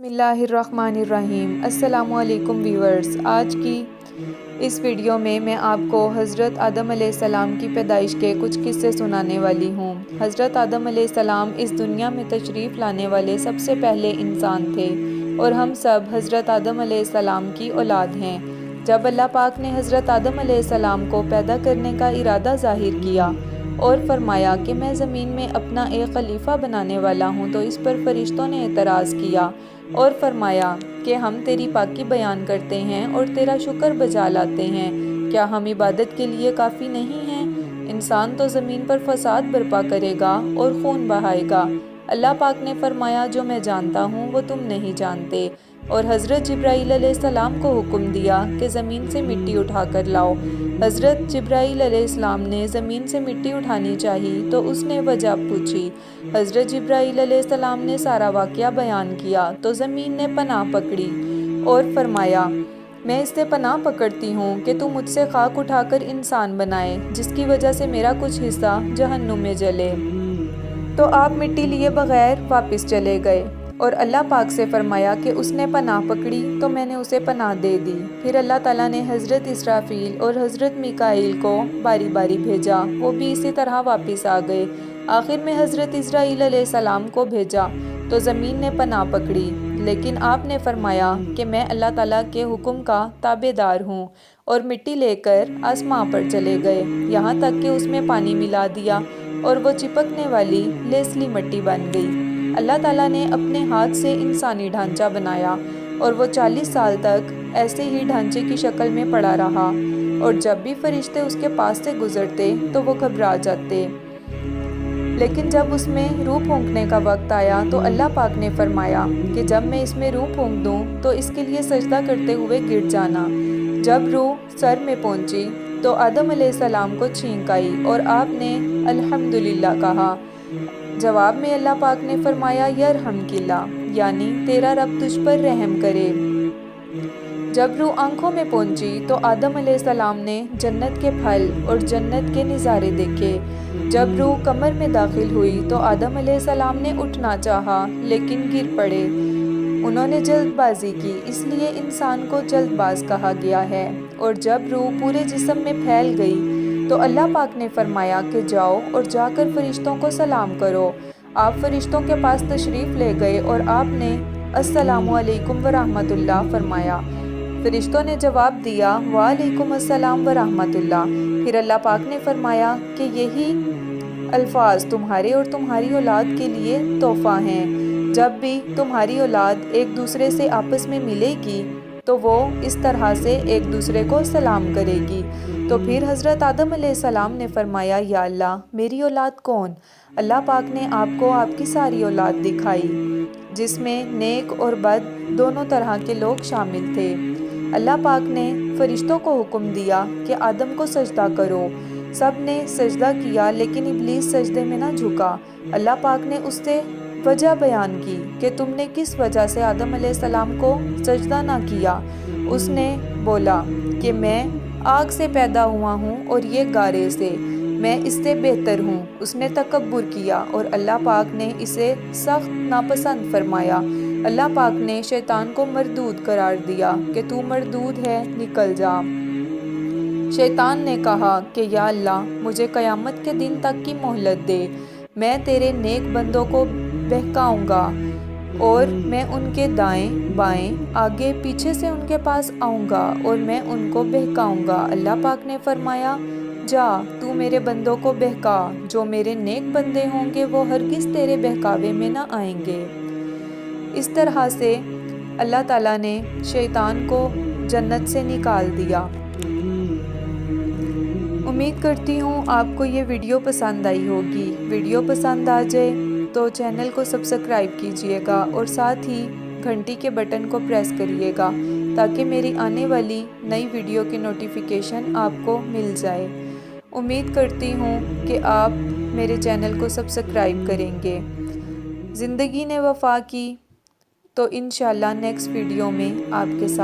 बिस्मिल्लाहिर्रहमानिर्रहीम। अस्सलामु अलैकुम व्यूअर्स। आज की इस वीडियो में मैं आपको हज़रत आदम अलैहिस्सलाम की पैदाइश के कुछ किस्से सुनाने वाली हूँ। हज़रत आदम अलैहिस्सलाम इस दुनिया में तशरीफ़ लाने वाले सबसे पहले इंसान थे और हम सब हज़रत आदम अलैहिस्सलाम की औलाद हैं। जब अल्लाह पाक ने हज़रत आदम अलैहिस्सलाम को पैदा करने का इरादा ज़ाहिर किया और फरमाया कि मैं ज़मीन में अपना एक खलीफा बनाने वाला हूँ, तो इस पर फरिश्तों ने एतराज़ किया और फरमाया कि हम तेरी पाकी बयान करते हैं और तेरा शुक्र बजा लाते हैं, क्या हम इबादत के लिए काफ़ी नहीं हैं? इंसान तो ज़मीन पर फसाद बर्पा करेगा और खून बहाएगा। अल्लाह पाक ने फरमाया, जो मैं जानता हूँ वो तुम नहीं जानते, और हज़रत जिब्राईल अलैहिस्सलाम को हुक्म दिया कि ज़मीन से मिट्टी उठा कर लाओ। हज़रत जिब्राईल अलैहिस्सलाम ने ज़मीन से मिट्टी उठानी चाहिए तो उसने वजह पूछी। हज़रत जिब्राईल अलैहिस्सलाम ने सारा वाक़या बयान किया तो ज़मीन ने पनाह पकड़ी और फरमाया, मैं इससे पनाह पकड़ती हूँ कि तू मुझसे खाक उठाकर इंसान बनाए, जिसकी वजह से मेरा कुछ हिस्सा जहन्नुम में जले। तो आप मिट्टी लिए बग़ैर वापस चले गए और अल्लाह पाक से फरमाया कि उसने पनाह पकड़ी तो मैंने उसे पनाह दे दी। फिर अल्लाह ताला ने हज़रत इसराफील और हज़रत मीकाईल को बारी बारी भेजा, वो भी इसी तरह वापस आ गए। आखिर में हज़रत इस्राईल अलैहिस्सलाम को भेजा तो ज़मीन ने पनाह पकड़ी, लेकिन आपने फरमाया कि मैं अल्लाह ताला के हुक्म का ताबेदार हूँ, और मिट्टी लेकर आसमां पर चले गए, यहाँ तक कि उसमें पानी मिला दिया और वो चिपकने वाली लेसली मिट्टी बन गई। अल्लाह ताला ने अपने हाथ से इंसानी ढांचा बनाया और वो 40 साल तक ऐसे ही ढांचे की शक्ल में पड़ा रहा, और जब भी फरिश्ते उसके पास से गुजरते तो वो घबरा जाते। लेकिन जब उसमें रूह फूंकने का वक्त आया तो अल्लाह पाक ने फरमाया कि जब मैं इसमें रूह फूंक दूँ तो इसके लिए सजदा करते हुए गिर जाना। जब रूह सर में पहुंची तो आदम अलैहिस्सलाम को छींक आई और आपने अल्हम्दुलिल्लाह कहा। जवाब में अल्लाह पाक ने फरमाया, यरहमकिल्ला, यानी तेरा रब तुझ पर रहम करे। जब रूह आंखों में पहुंची तो आदम अलैहिस्सलाम ने जन्नत के फल और जन्नत के नज़ारे देखे। जब रूह कमर में दाखिल हुई तो आदम अलैहिस्सलाम ने उठना चाहा, लेकिन गिर पड़े। उन्होंने जल्दबाजी की, इसलिए इंसान को जल्दबाज कहा गया है। और जब रूह पूरे जिस्म में फैल गई तो अल्लाह पाक ने फरमाया कि जाओ और जाकर फरिश्तों को सलाम करो। आप फरिश्तों के पास तशरीफ़ ले गए और आपने अस्सलामु अलैकुम व रहमतुल्लाह फरमाया। फरिश्तों ने जवाब दिया, वालेकुम अस्सलाम व रहमतुल्लाह। फिर अल्लाह पाक ने फरमाया कि यही अल्फाज तुम्हारे और तुम्हारी औलाद के लिए तोहफ़ा हैं। जब भी तुम्हारी औलाद एक दूसरे से आपस में मिलेगी तो वो इस तरह से एक दूसरे को सलाम करेगी। तो फिर हज़रत आदम अलैहिस्सलाम ने फरमाया, या अल्लाह, मेरी औलाद कौन? अल्लाह पाक ने आपको आपकी सारी औलाद दिखाई, जिसमें नेक और बद दोनों तरह के लोग शामिल थे। अल्लाह पाक ने फरिश्तों को हुक्म दिया कि आदम को सजदा करो। सब ने सजदा किया, लेकिन इब्लीस सजदे में ना झुका। अल्लाह पाक ने उससे वजह बयान की कि तुमने किस वजह से आदम अलैहिस्सलाम को सजदा ना किया। उसने बोला कि मैं आग से पैदा हुआ हूँ और ये गारे से, मैं इससे बेहतर हूँ। उसने तकब्बुर किया और अल्लाह पाक ने इसे सख्त नापसंद फरमाया। अल्लाह पाक ने शैतान को मरदूद करार दिया कि तू मरदूद है, निकल जा। शैतान ने कहा कि या अल्लाह, मुझे क़यामत के दिन तक की मोहलत दे, मैं तेरे नेक बंदों को बहकाऊंगा और मैं उनके दाएं बाएं आगे पीछे से उनके पास आऊँगा और मैं उनको बहकाऊंगा। अल्लाह पाक ने फरमाया, जा, तू मेरे बंदों को बहका, जो मेरे नेक बंदे होंगे वो हरगिज़ तेरे बहकावे में ना आएंगे। इस तरह से अल्लाह ताला ने शैतान को जन्नत से निकाल दिया। उम्मीद करती हूँ आपको ये वीडियो पसंद आई होगी। वीडियो पसंद आ जाए तो चैनल को सब्सक्राइब कीजिएगा और साथ ही घंटी के बटन को प्रेस करिएगा, ताकि मेरी आने वाली नई वीडियो की नोटिफिकेशन आपको मिल जाए। उम्मीद करती हूँ कि आप मेरे चैनल को सब्सक्राइब करेंगे। ज़िंदगी ने वफ़ा की तो इंशाल्लाह नेक्स्ट वीडियो में आपके साथ